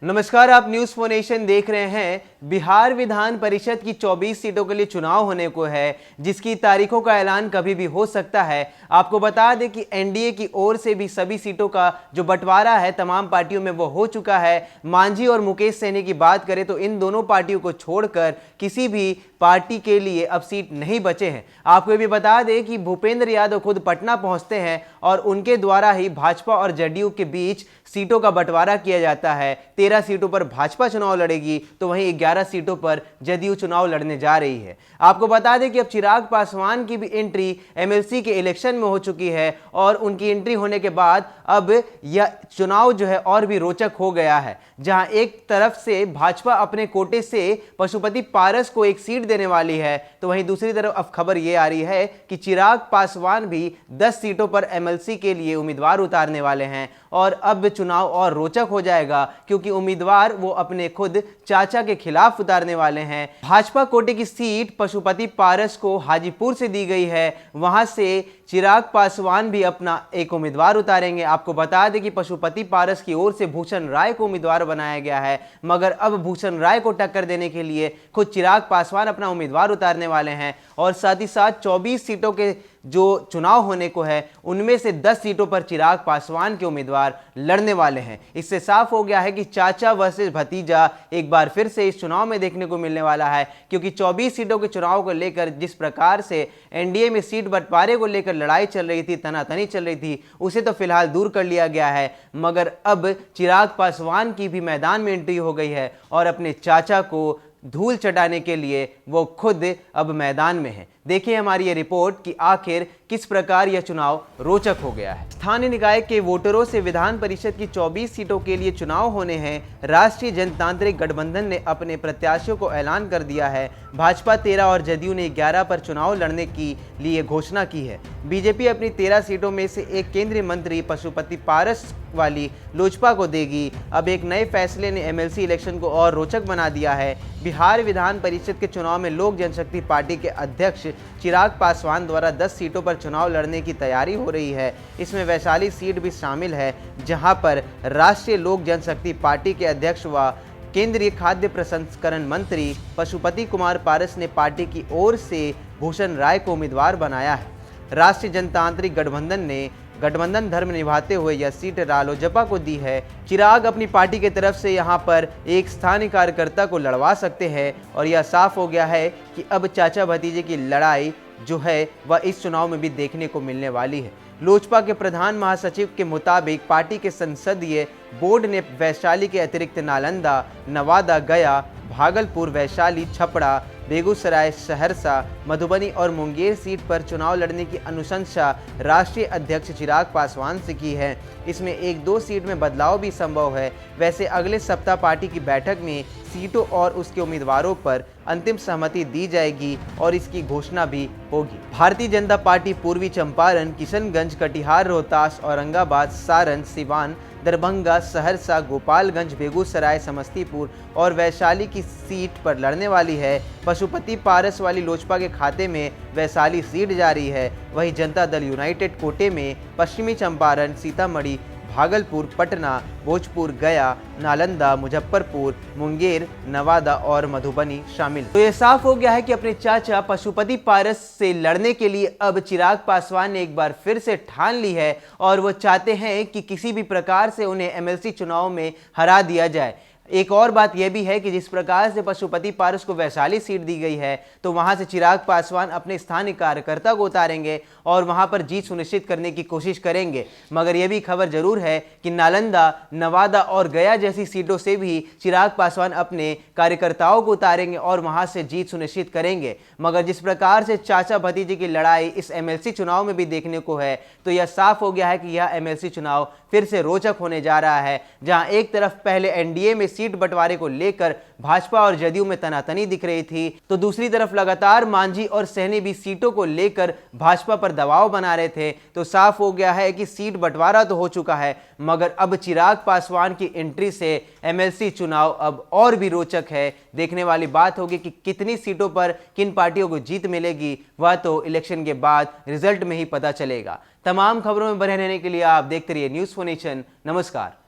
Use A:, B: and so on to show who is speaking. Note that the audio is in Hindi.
A: नमस्कार, आप न्यूज फॉर नेशन देख रहे हैं। बिहार विधान परिषद की 24 सीटों के लिए चुनाव होने को है, जिसकी तारीखों का ऐलान कभी भी हो सकता है। आपको बता दें कि एनडीए की ओर से भी सभी सीटों का जो बंटवारा है तमाम पार्टियों में वो हो चुका है। मांझी और मुकेश सहनी की बात करें तो इन दोनों पार्टियों को छोड़कर किसी भी पार्टी के लिए अब सीट नहीं बचे हैं। आपको ये भी बता दें कि भूपेंद्र यादव खुद पटना पहुंचते हैं और उनके द्वारा ही भाजपा और जदयू के बीच सीटों का बंटवारा किया जाता है। 13 सीटों पर भाजपा चुनाव लड़ेगी तो वहीं 11 सीटों पर जदयू चुनाव लड़ने जा रही है। आपको बता दें कि अब चिराग पासवान की भी एंट्री एमएलसी के इलेक्शन में हो चुकी है और उनकी एंट्री होने के बाद अब यह चुनाव जो है और भी रोचक हो गया है, जहां एक तरफ से भाजपा अपने कोटे से पशुपति पारस को एक सीट देने वाली है, तो वहीं दूसरी तरफ अब खबर यह आ रही है कि चिराग पासवान भी 10 सीटों पर एमएलसी के लिए उम्मीदवार उतारने वाले हैं और अब चुनाव और रोचक हो जाएगा, क्योंकि उम्मीदवार वो अपने खुद चाचा के खिलाफ उतारने वाले हैं। भाजपा कोटे की सीट पशुपति पारस को हाजीपुर से दी गई है, वहां से चिराग पासवान भी अपना एक उम्मीदवार उतारेंगे। आपको बता दें कि पशुपति पारस की ओर से भूषण राय को उम्मीदवार बनाया गया है, मगर अब भूषण राय को टक्कर देने के लिए खुद चिराग पासवान अपना उम्मीदवार उतारने वाले हैं और साथ ही साथ 24 सीटों के जो चुनाव होने को है उनमें से 10 सीटों पर चिराग पासवान के उम्मीदवार लड़ने वाले हैं। इससे साफ हो गया है कि चाचा वर्सेस भतीजा एक बार फिर से इस चुनाव में देखने को मिलने वाला है, क्योंकि 24 सीटों के चुनाव को लेकर जिस प्रकार से एनडीए में सीट बंटवारे को लेकर लड़ाई चल रही थी, तनातनी चल रही थी, उसे तो फिलहाल दूर कर लिया गया है, मगर अब चिराग पासवान की भी मैदान में एंट्री हो गई है और अपने चाचा को धूल चटाने के लिए वो खुद अब मैदान में है। देखिए हमारी ये रिपोर्ट कि आखिर किस प्रकार यह चुनाव रोचक हो गया है। स्थानीय निकाय के वोटरों से विधान परिषद की 24 सीटों के लिए चुनाव होने हैं। राष्ट्रीय जनतांत्रिक गठबंधन ने अपने प्रत्याशियों को ऐलान कर दिया है। भाजपा 13 और जदयू ने 11 पर चुनाव लड़ने की लिए घोषणा की है। बीजेपी अपनी 13 सीटों में से एक केंद्रीय मंत्री पशुपति पारस वाली लोजपा को देगी। अब एक नए फैसले ने एमएलसी इलेक्शन को और रोचक बना दिया है। बिहार विधान परिषद के चुनाव में लोक जनशक्ति पार्टी के अध्यक्ष चिराग पासवान द्वारा 10 सीटों पर चुनाव लड़ने की तैयारी हो रही है। इसमें वैशाली सीट भी शामिल है, जहां पर राष्ट्रीय लोक जनशक्ति पार्टी के अध्यक्ष व केंद्रीय खाद्य प्रसंस्करण मंत्री पशुपति कुमार पारस ने पार्टी की ओर से भूषण राय को उम्मीदवार बनाया है। राष्ट्रीय जनतांत्रिक गठबंधन ने गठबंधन धर्म निभाते हुए यह सीट रालोजपा को दी है। चिराग अपनी पार्टी की तरफ से यहां पर एक स्थानीय कार्यकर्ता को लड़वा सकते हैं और यह साफ हो गया है कि अब चाचा भतीजे की लड़ाई जो है वह इस चुनाव में भी देखने को मिलने वाली है। लोजपा के प्रधान महासचिव के मुताबिक पार्टी के संसदीय बोर्ड ने वैशाली के अतिरिक्त नालंदा, नवादा, गया, भागलपुर, वैशाली, छपरा, बेगूसराय, सहरसा, मधुबनी और मुंगेर सीट पर चुनाव लड़ने की अनुशंसा राष्ट्रीय अध्यक्ष चिराग पासवान से की है। इसमें 1-2 सीट में बदलाव भी संभव है। वैसे अगले सप्ताह पार्टी की बैठक में सीटों और उसके उम्मीदवारों पर अंतिम सहमति दी जाएगी और इसकी घोषणा भी होगी। भारतीय जनता पार्टी पूर्वी चंपारण, किशनगंज, कटिहार, रोहतास, औरंगाबाद, सारण, सिवान, दरभंगा, सहरसा, गोपालगंज, बेगूसराय, समस्तीपुर और वैशाली की सीट पर लड़ने वाली है। पशुपति पारस वाली लोजपा के खाते में वैशाली सीट जारी है। वहीं जनता दल यूनाइटेड कोटे में पश्चिमी चंपारण, सीतामढ़ी, भागलपुर, पटना, भोजपुर, गया, नालंदा, मुजफ्फरपुर, मुंगेर, नवादा और मधुबनी शामिल। तो ये साफ हो गया है कि अपने चाचा पशुपति पारस से लड़ने के लिए अब चिराग पासवान ने एक बार फिर से ठान ली है और वो चाहते हैं कि किसी भी प्रकार से उन्हें एमएलसी चुनाव में हरा दिया जाए। एक और बात यह भी है कि जिस प्रकार से पशुपति पारस को वैशाली सीट दी गई है, तो वहां से चिराग पासवान अपने स्थानीय कार्यकर्ता को उतारेंगे और वहां पर जीत सुनिश्चित करने की कोशिश करेंगे। मगर यह भी खबर जरूर है कि नालंदा, नवादा और गया जैसी सीटों से भी चिराग पासवान अपने कार्यकर्ताओं को उतारेंगे और वहां से जीत सुनिश्चित करेंगे। मगर जिस प्रकार से चाचा भतीजे की लड़ाई इस एमएलसी चुनाव में भी देखने को है, तो यह साफ हो गया है कि यह एमएलसी चुनाव फिर से रोचक होने जा रहा है, जहां एक तरफ पहले एनडीए में सीट बंटवारे को लेकर भाजपा और जदयू में तनातनी दिख रही थी, तो दूसरी तरफ लगातार मांझी और सहनी भी सीटों को लेकर भाजपा पर दबाव बना रहे थे। तो साफ हो गया है कि सीट बंटवारा तो हो चुका है, मगर अब चिराग पासवान की एंट्री से एमएलसी चुनाव अब और भी रोचक है। देखने वाली बात होगी कि कितनी सीटों पर किन पार्टियों को जीत मिलेगी, वह तो इलेक्शन के बाद रिजल्ट में ही पता चलेगा। तमाम खबरों में बने रहने के लिए आप देखते रहिए न्यूज फॉर नेशन। नमस्कार।